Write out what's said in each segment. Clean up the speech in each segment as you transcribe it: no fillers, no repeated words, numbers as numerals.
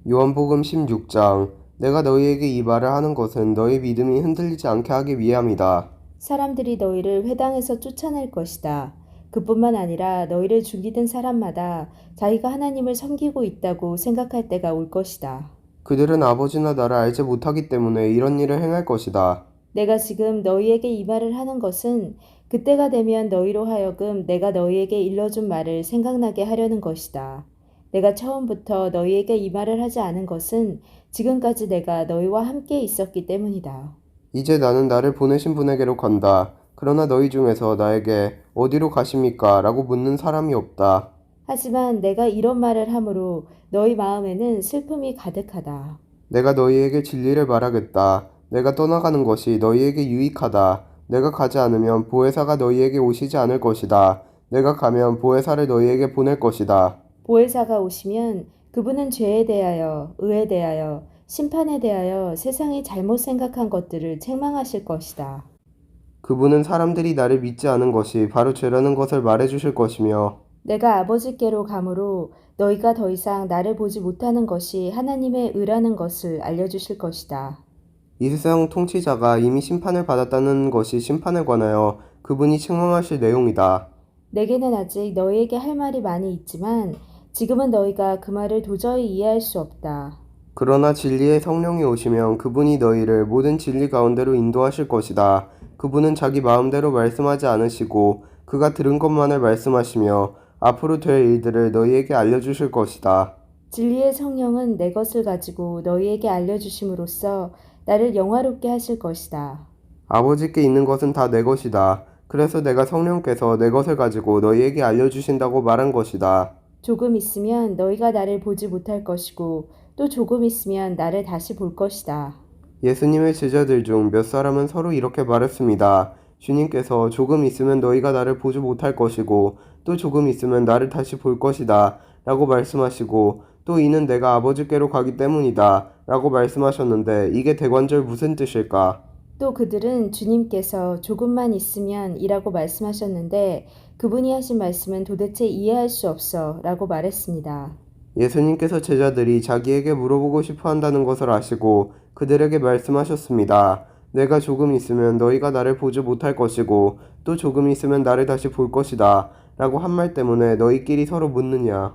요한복음 16장. 내가 너희에게 이 말을 하는 것은 너희 믿음이 흔들리지 않게 하기 위함이다. 사람들이 너희를 회당에서 쫓아낼 것이다. 그뿐만 아니라 너희를 죽이던 사람마다 자기가 하나님을 섬기고 있다고 생각할 때가 올 것이다. 그들은 아버지나 나를 알지 못하기 때문에 이런 일을 행할 것이다. 내가 지금 너희에게 이 말을 하는 것은 그때가 되면 너희로 하여금 내가 너희에게 일러준 말을 생각나게 하려는 것이다. 내가 처음부터 너희에게 이 말을 하지 않은 것은 지금까지 내가 너희와 함께 있었기 때문이다. 이제 나는 나를 보내신 분에게로 간다. 그러나 너희 중에서 나에게 어디로 가십니까? 라고 묻는 사람이 없다. 하지만 내가 이런 말을 함으로 너희 마음에는 슬픔이 가득하다. 내가 너희에게 진리를 말하겠다. 내가 떠나가는 것이 너희에게 유익하다. 내가 가지 않으면 보혜사가 너희에게 오시지 않을 것이다. 내가 가면 보혜사를 너희에게 보낼 것이다. 보혜사가 오시면 그분은 죄에 대하여, 의에 대하여, 심판에 대하여 세상이 잘못 생각한 것들을 책망하실 것이다. 그분은 사람들이 나를 믿지 않은 것이 바로 죄라는 것을 말해주실 것이며 내가 아버지께로 가므로 너희가 더 이상 나를 보지 못하는 것이 하나님의 의라는 것을 알려주실 것이다. 이 세상 통치자가 이미 심판을 받았다는 것이 심판에 관하여 그분이 책망하실 내용이다. 내게는 아직 너희에게 할 말이 많이 있지만 지금은 너희가 그 말을 도저히 이해할 수 없다. 그러나 진리의 성령이 오시면 그분이 너희를 모든 진리 가운데로 인도하실 것이다. 그분은 자기 마음대로 말씀하지 않으시고 그가 들은 것만을 말씀하시며 앞으로 될 일들을 너희에게 알려주실 것이다. 진리의 성령은 내 것을 가지고 너희에게 알려주심으로써 나를 영화롭게 하실 것이다. 아버지께 있는 것은 다 내 것이다. 그래서 내가 성령께서 내 것을 가지고 너희에게 알려주신다고 말한 것이다. 조금 있으면 너희가 나를 보지 못할 것이고 또 조금 있으면 나를 다시 볼 것이다. 예수님의 제자들 중 몇 사람은 서로 이렇게 말했습니다. 주님께서 조금 있으면 너희가 나를 보지 못할 것이고 또 조금 있으면 나를 다시 볼 것이다 라고 말씀하시고 또 이는 내가 아버지께로 가기 때문이다 라고 말씀하셨는데 이게 대관절 무슨 뜻일까? 또 그들은 주님께서 조금만 있으면 이라고 말씀하셨는데 그분이 하신 말씀은 도대체 이해할 수 없어 라고 말했습니다. 예수님께서 제자들이 자기에게 물어보고 싶어 한다는 것을 아시고 그들에게 말씀하셨습니다. 내가 조금 있으면 너희가 나를 보지 못할 것이고 또 조금 있으면 나를 다시 볼 것이다 라고 한 말 때문에 너희끼리 서로 묻느냐?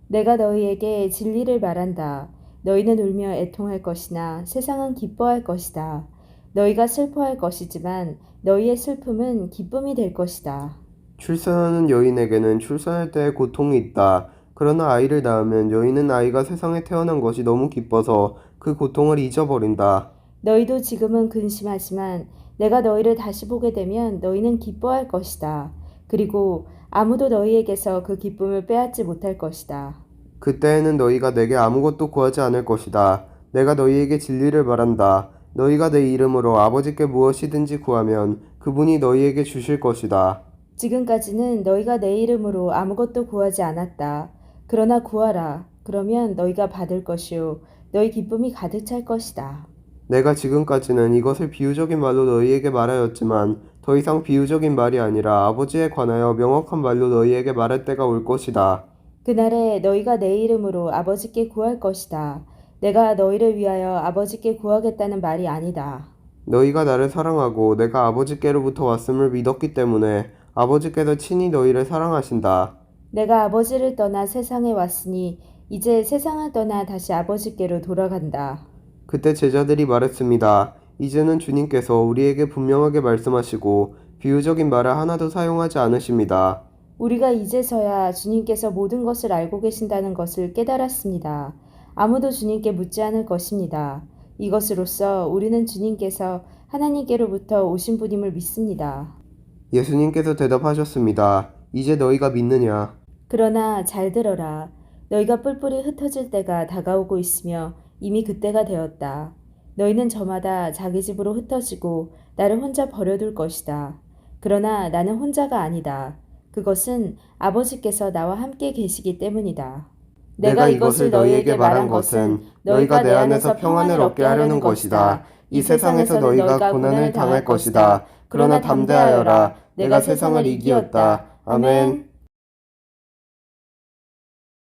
내가 너희에게 진리를 말한다. 너희는 울며 애통할 것이나 세상은 기뻐할 것이다. 너희가 슬퍼할 것이지만 너희의 슬픔은 기쁨이 될 것이다. 출산하는 여인에게는 출산할 때 고통이 있다. 그러나 아이를 낳으면 여인은 아이가 세상에 태어난 것이 너무 기뻐서 그 고통을 잊어버린다. 너희도 지금은 근심하지만 내가 너희를 다시 보게 되면 너희는 기뻐할 것이다. 그리고 아무도 너희에게서 그 기쁨을 빼앗지 못할 것이다. 그때에는 너희가 내게 아무것도 구하지 않을 것이다. 내가 너희에게 진리를 말한다. 너희가 내 이름으로 아버지께 무엇이든지 구하면 그분이 너희에게 주실 것이다. 지금까지는 너희가 내 이름으로 아무것도 구하지 않았다. 그러나 구하라. 그러면 너희가 받을 것이요. 너희 기쁨이 가득 찰 것이다. 내가 지금까지는 이것을 비유적인 말로 너희에게 말하였지만 더 이상 비유적인 말이 아니라 아버지에 관하여 명확한 말로 너희에게 말할 때가 올 것이다. 그날에 너희가 내 이름으로 아버지께 구할 것이다. 내가 너희를 위하여 아버지께 구하겠다는 말이 아니다. 너희가 나를 사랑하고 내가 아버지께로부터 왔음을 믿었기 때문에 아버지께서 친히 너희를 사랑하신다. 내가 아버지를 떠나 세상에 왔으니 이제 세상을 떠나 다시 아버지께로 돌아간다. 그때 제자들이 말했습니다. 이제는 주님께서 우리에게 분명하게 말씀하시고 비유적인 말을 하나도 사용하지 않으십니다. 우리가 이제서야 주님께서 모든 것을 알고 계신다는 것을 깨달았습니다. 아무도 주님께 묻지 않을 것입니다. 이것으로써 우리는 주님께서 하나님께로부터 오신 분임을 믿습니다. 예수님께서 대답하셨습니다. 이제 너희가 믿느냐? 그러나 잘 들어라. 너희가 뿔뿔이 흩어질 때가 다가오고 있으며 이미 그때가 되었다. 너희는 저마다 자기 집으로 흩어지고 나를 혼자 버려둘 것이다. 그러나 나는 혼자가 아니다. 그것은 아버지께서 나와 함께 계시기 때문이다. 내가 이것을 너희에게 말한 것은 너희가 내 안에서 평안을 얻게 하려는 것이다. 이 세상에서 너희가 고난을 당할 것이다. 그러나 담대하여라. 내가 세상을 이기었다. 아멘.